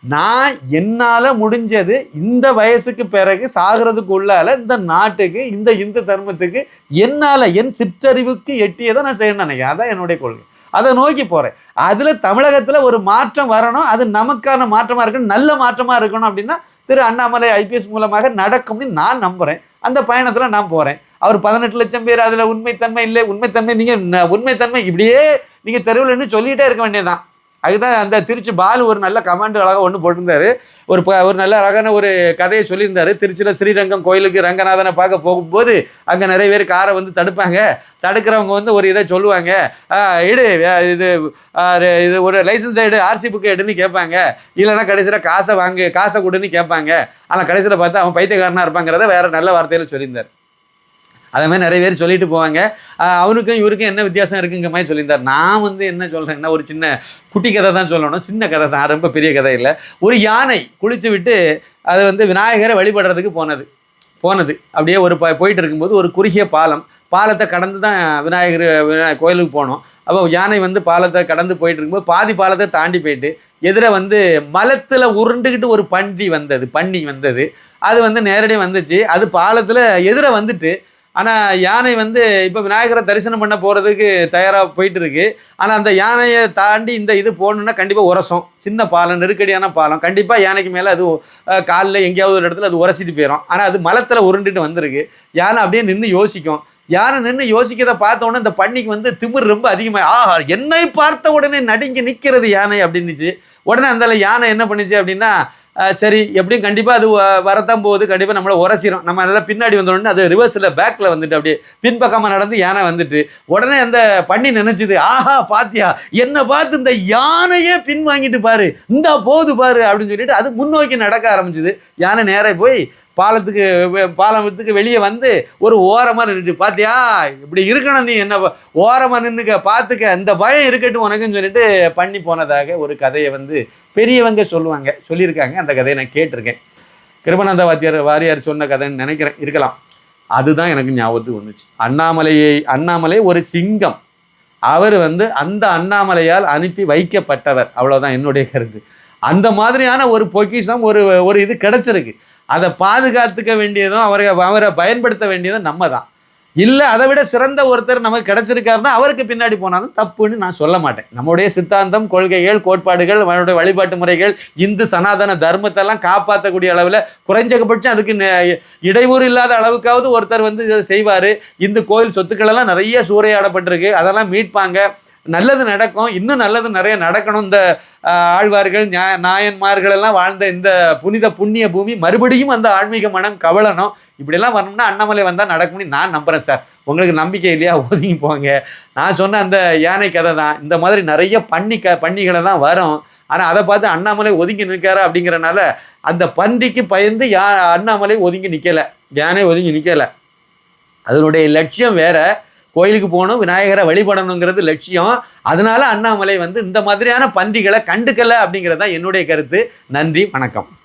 நான் என்னால் முடிஞ்சது இந்த வயசுக்கு பிறகு சாகிறதுக்கு உள்ளால இந்த நாட்டுக்கு, இந்த இந்து தர்மத்துக்கு என்னால் என் சிற்றறிவுக்கு எட்டியதை நான் செய்யணும் நினைக்கிறேன். அதான் என்னுடைய கொள்கை. அதை நோக்கி போகிறேன். அதில் தமிழகத்தில் ஒரு மாற்றம் வரணும், அது நமக்கான மாற்றமாக இருக்கணும், நல்ல மாற்றமாக இருக்கணும் அப்படின்னா திரு அண்ணாமலை ஐபிஎஸ் மூலமாக நடக்கும்னு நான் நம்புகிறேன். அந்த பயணத்தில் நான் போகிறேன். அவர் 18 லட்சம் பேர், அதில் உண்மைத்தன்மை இல்லை, உண்மைத்தன்மை நீங்கள் உண்மைத்தன்மை இப்படியே நீங்கள் தெருவில் இன்னும் சொல்லிகிட்டே இருக்க வேண்டியதுதான். அதுதான் அந்த திருச்சி பாலு ஒரு நல்ல கமெண்ட் அழகாக ஒன்று போட்டிருந்தார். ஒரு நல்ல அழகான ஒரு கதையை சொல்லியிருந்தார். திருச்சியில் ஸ்ரீரங்கம் கோயிலுக்கு ரங்கநாதனை பார்க்க போகும்போது அங்கே நிறைய பேர் காரை வந்து தடுக்கிறவங்க வந்து ஒரு இதை சொல்லுவாங்க, இது ஒரு லைசன்ஸ் ஆர்சி புக்கு எடுன்னு கேட்பாங்க, இல்லைன்னா கடைசியில் காசை கொடுன்னு கேட்பாங்க. ஆனால் கடைசியில் பார்த்தா அவன் பைத்தியக்காரனாக இருப்பாங்கிறத வேறு நல்ல வார்த்தையில் சொல்லியிருந்தார். அதே மாதிரி நிறைய பேர் சொல்லிட்டு போவாங்க, அவனுக்கும் இவருக்கும் என்ன வித்தியாசம் இருக்குங்கிற மாதிரி சொல்லியிருந்தார். நான் வந்து என்ன சொல்கிறேன்னா ஒரு சின்ன குட்டி கதை தான் சொல்லணும், சின்ன கதை தான், ரொம்ப பெரிய கதை இல்லை. ஒரு யானை குளித்து விட்டு அது வந்து விநாயகரை வழிபடுறதுக்கு போனது அப்படியே போயிட்டு இருக்கும்போது ஒரு குறுகிய பாலத்தை கடந்து தான் விநாயகர் கோயிலுக்கு போனோம். அப்போ யானை வந்து பாலத்தை கடந்து போயிட்டு இருக்கும்போது பாதி பாலத்தை தாண்டி போயிட்டு எதிர வந்து மலத்தில் உருண்டுக்கிட்டு ஒரு பன்னி வந்தது. அது வந்து நேரடியாக வந்துச்சு. அது பாலத்தில் எதிர வந்துட்டு, ஆனால் யானை வந்து இப்போ விநாயகரை தரிசனம் பண்ண போகிறதுக்கு தயாராக போயிட்டு இருக்கு. ஆனால் அந்த யானையை தாண்டி இது போகணுன்னா கண்டிப்பாக உரசும். சின்ன பாலம், நெருக்கடியான பாலம், கண்டிப்பாக யானைக்கு மேலே அது காலில் எங்கேயாவது ஒரு இடத்துல அது உரசிட்டு போயிடும். ஆனால் அது மலத்தில் உருண்டுட்டு வந்திருக்கு. யானை அப்படியே நின்று யோசிக்கும். யானை நின்று யோசிக்கிறத பார்த்த உடனே இந்த பன்னிக்கு வந்து திமிர் ரொம்ப அதிகமாக, என்னை பார்த்த உடனே நடுங்கி நிற்கிறது யானை அப்படின்னுச்சு. உடனே அந்த யானை என்ன பண்ணிச்சு அப்படின்னா, சரி எப்படியும் கண்டிப்பாக அது வரத்தான் போகுது, கண்டிப்பாக நம்மளை உரசிடும், நம்ம நல்லா பின்னாடி வந்தோடனே அது ரிவர்ஸில் பேக்கில் வந்துட்டு அப்படியே பின்பக்கமாக நடந்து யானை வந்துட்டு, உடனே அந்த பன்னி நினைச்சிது, ஆஹா பாத்தியா என்னை பார்த்து இந்த யானையே பின் வாங்கிட்டு பாரு, இந்தா போது பாரு அப்படின்னு சொல்லிட்டு அது முன்னோக்கி நடக்க ஆரம்பிச்சுது. யானை நேராக போய் பாலத்துக்கு வெளியே வந்து ஒரு ஓரமாக நின்றுட்டு, பார்த்தியா இப்படி இருக்கணும், நீ என்ன ஓரமாக நின்றுக்க பார்த்துக்க, இந்த பயம் இருக்கட்டும் உனக்குன்னு சொல்லிட்டு பண்ணி போனதாக ஒரு கதையை வந்து பெரியவங்க சொல்லியிருக்காங்க. அந்த கதையை நான் கேட்டிருக்கேன். கிருபானந்த வாரியார் சொன்ன கதைன்னு நினைக்கிறேன், இருக்கலாம். அதுதான் எனக்கு ஞாபகத்துக்கு வந்துச்சு. அண்ணாமலை ஒரு சிங்கம். அவர் அந்த அண்ணாமலையால் அனுப்பி வைக்கப்பட்டவர். அவ்வளோதான் என்னுடைய கருத்து. அந்த மாதிரியான ஒரு பொக்கிஷம் ஒரு இது கிடைச்சிருக்கு. அதை பாதுகாத்துக்க வேண்டியதும் அவரை பயன்படுத்த வேண்டியதும் நம்ம தான். இல்லை அதை விட சிறந்த ஒருத்தர் நமக்கு கிடைச்சிருக்காருன்னா அவருக்கு பின்னாடி போனாலும் தப்புன்னு நான் சொல்ல மாட்டேன். நம்முடைய சித்தாந்தம், கொள்கைகள், கோட்பாடுகள், நம்மளுடைய வழிபாட்டு முறைகள், இந்து சனாதன தர்மத்தெல்லாம் காப்பாற்றக்கூடிய அளவில் குறைஞ்சபட்சம் அதுக்கு இடையூறு இல்லாத அளவுக்காவது ஒருத்தர் இதை செய்வார். இந்து கோயில் சொத்துக்களெல்லாம் நிறைய சூறையாடப்பட்டிருக்கு, அதெல்லாம் மீட்பாங்க, நல்லது நடக்கும், இன்னும் நல்லது நிறைய நடக்கணும். இந்த ஆழ்வார்கள் நாயன்மார்கள் எல்லாம் வாழ்ந்த இந்த புண்ணிய பூமி மறுபடியும் அந்த ஆன்மீக மனம் கவலணும். இப்படியெல்லாம் வரணும்னா அண்ணாமலை வந்தால் நடக்கும்னு நான் நம்புகிறேன் சார். உங்களுக்கு நம்பிக்கை இல்லையா? ஒதுங்கி போங்க. நான் சொன்ன அந்த யானை கதை தான். இந்த மாதிரி நிறைய பன்னிகளை தான் வரும். ஆனால் அதை பார்த்து அண்ணாமலை ஒதுங்கி நிற்காரா அப்படிங்கிறனால அந்த பன்றிக்கு பயந்து அண்ணாமலை ஒதுங்கி நிற்கலை, யானை ஒதுங்கி நிற்கலை. அதனுடைய லட்சியம் வேற. கோயிலுக்கு போகணும், விநாயகரை வழிபடணுங்கிறது லட்சியம். அதனால அண்ணாமலை இந்த மாதிரியான பன்றிகளை கண்டுக்கலை அப்படிங்கிறது தான் என்னுடைய கருத்து. நன்றி, வணக்கம்.